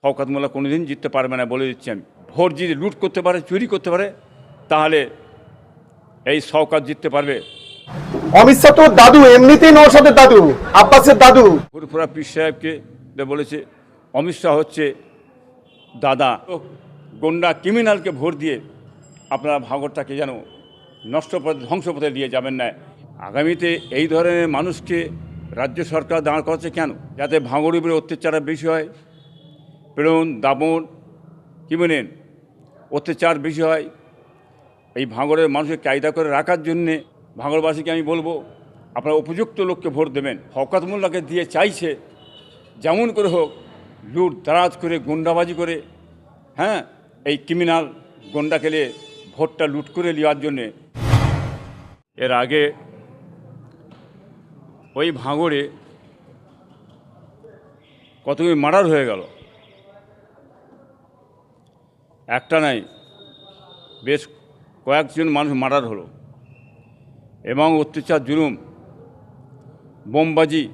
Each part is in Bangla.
শওকত মোল্লা কোনোদিন জিততে পারবে না বলে দিচ্ছি আমি। ভোট যদি লুট করতে পারে, চুরি করতে পারে, তাহলে এই শওকত জিততে পারবে। অমিত শাহ তো দাদু, এমনিতেই নওশাদের দাদু, আব্বাসের দাদু। ফুরফুরা পীর সাহেবকে বলেছে অমিত শাহ হচ্ছে দাদা। গুন্ডা ক্রিমিনালকে ভোট দিয়ে আপনারা ভাঙড়টাকে যেন নষ্ট পথে, ধ্বংস পথে নিয়ে যাবেন না। আগামীতে এই ধরনের মানুষকে রাজ্য সরকার দাঁড় করাচ্ছে কেন? যাতে ভাঙড়ের উপরে অত্যাচারের বেশি হয়, প্রেরণ দামন কী বলেন অত্যাচার বেশি হয়। এই ভাঙড়ের মানুষকে কায়দা করে রাখার জন্যে ভাঙড়বাসীকে আমি বলবো, আপনারা উপযুক্ত লোককে ভোট দেবেন। শওকত মোল্লাকে দিয়ে চাইছে যেমন করে হোক লুট দারাজ করে, গুন্ডাবাজি করে, হ্যাঁ, এই ক্রিমিনাল গুন্ডা খেলে ভোটটা লুট করে নেওয়ার জন্যে। এর আগে ওই ভাঙড়ে কতগুলি মার্ডার হয়ে গেল, একটা নাই, বেশ কয়েকজন মানুষ মার্ডার হলো, এবং অত্যাচার, জুলুম, বোমবাজি,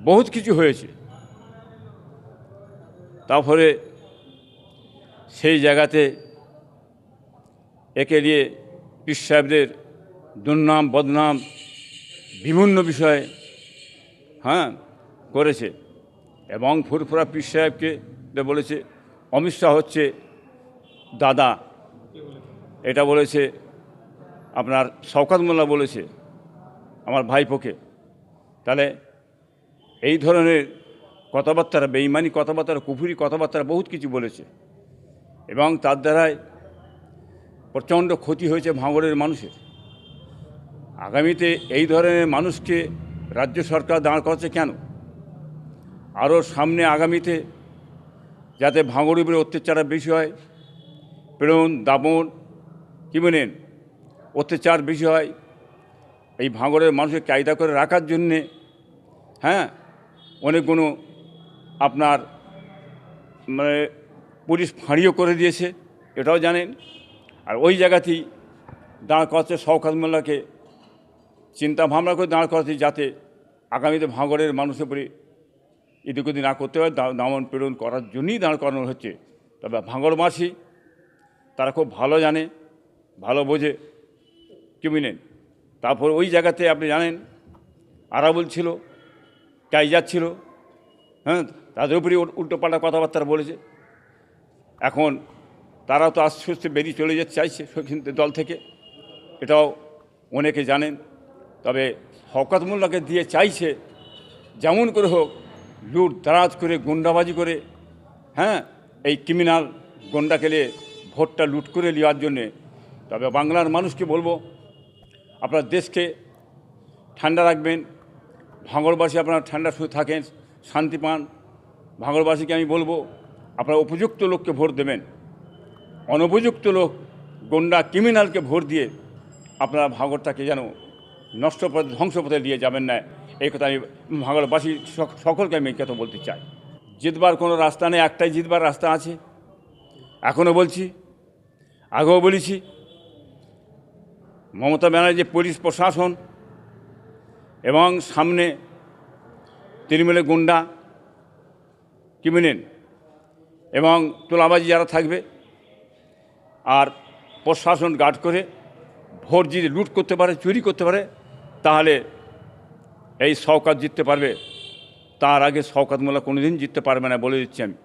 বহুত কিছু হয়েছে। তারপরে সেই জায়গাতে একে নিয়ে পীর সাহেবদের দুর্নাম বদনাম বিভিন্ন বিষয়ে হ্যাঁ করেছে, এবং ফুরফুরা পীর সাহেবকে বলেছে অমিত শাহ হচ্ছে দাদা, এটা বলেছে আপনার শওকত মোল্লা বলেছে আমার ভাইপোকে। তাহলে এই ধরনের কথাবার্তা, বেঈমানি কথাবার্তা, কুফরি কথাবার্তা বহুত কিছু বলেছে, এবং তার দ্বারাই প্রচণ্ড ক্ষতি হয়েছে ভাঙড়ের মানুষের। আগামীতে এই ধরনের মানুষকে রাজ্য সরকার দাঁড় করাচ্ছে কেন? আরও সামনে আগামীতে যাতে ভাঙড়ের উপরে অত্যাচার বেশি হয়, প্রেরণ দামন কী বলেন অত্যাচার বেশি হয়, এই ভাঙড়ের মানুষকে কায়দা করে রাখার জন্যে হ্যাঁ অনেকগুলো আপনার মানে পুলিশ ফাঁড়িও করে দিয়েছে, এটাও জানেন। আর ওই জায়গাতেই দাঁড় করাচ্ছে শওকত মোল্লাকে, চিন্তা ভাবনা করে দাঁড় করাচ্ছে যাতে আগামীতে ভাঙড়ের মানুষের উপরে এদিক ওদিক না করতে হয়, দমন পীড়ন করার জন্যই দাঁড় করানো হচ্ছে। তবে ভাঙড়বাসী তারা খুব ভালো জানে, ভালো বোঝে, কি বুঝলেন। তারপর ওই জায়গাতে আপনি জানেন আরাবুল ছিল, কাইজার ছিল, হ্যাঁ, তাদের উপরেই উল্টোপাল্টা কথাবার্তা বলেছে। এখন তারাও তো আস্তে আস্তে বেরিয়ে চলে যেতে চাইছে দল থেকে, এটাও অনেকে জানেন। তবে শওকত মোল্লাকে দিয়ে চাইছে যেমন করে হোক লুট দারাজ করে, গুন্ডাবাজি করে, হ্যাঁ, এই ক্রিমিনাল গুন্ডা খেলে ভোটটা লুট করে নেওয়ার জন্যে। তবে বাংলার মানুষকে বলবো, আপনার দেশকে ঠান্ডা রাখবেন, ভাঙড়বাসী আপনারা ঠান্ডা থাকেন, শান্তি পান। ভাঙড়বাসীকে আমি বলবো, আপনারা উপযুক্ত লোককে ভোট দেবেন। অনুপযুক্ত লোক, গুন্ডা ক্রিমিনালকে ভোট দিয়ে আপনারা ভাঙড়টাকে যেন নষ্ট পথে, ধ্বংস পথে নিয়ে যাবেন না। এই কথা আমি ভাঙড়বাসী সকলকে আমি এই কথা বলতে চাই। জিতবার কোনো রাস্তা নেই, একটাই জিতবার রাস্তা আছে। এখনও বলছি, আগেও বলেছি, মমতা ব্যানার্জি, পুলিশ প্রশাসন এবং সামনে তৃণমূলের গুন্ডা কি বলেন এবং তোলাবাজি যারা থাকবে, আর প্রশাসন গার্ড করে ভোট যদি লুট করতে পারে, চুরি করতে পারে, তাহলে এই শওকত জিততে পারবে। তার আগে শওকত মোল্লা কোনোদিন জিততে পারবে না বলে দিচ্ছি আমি।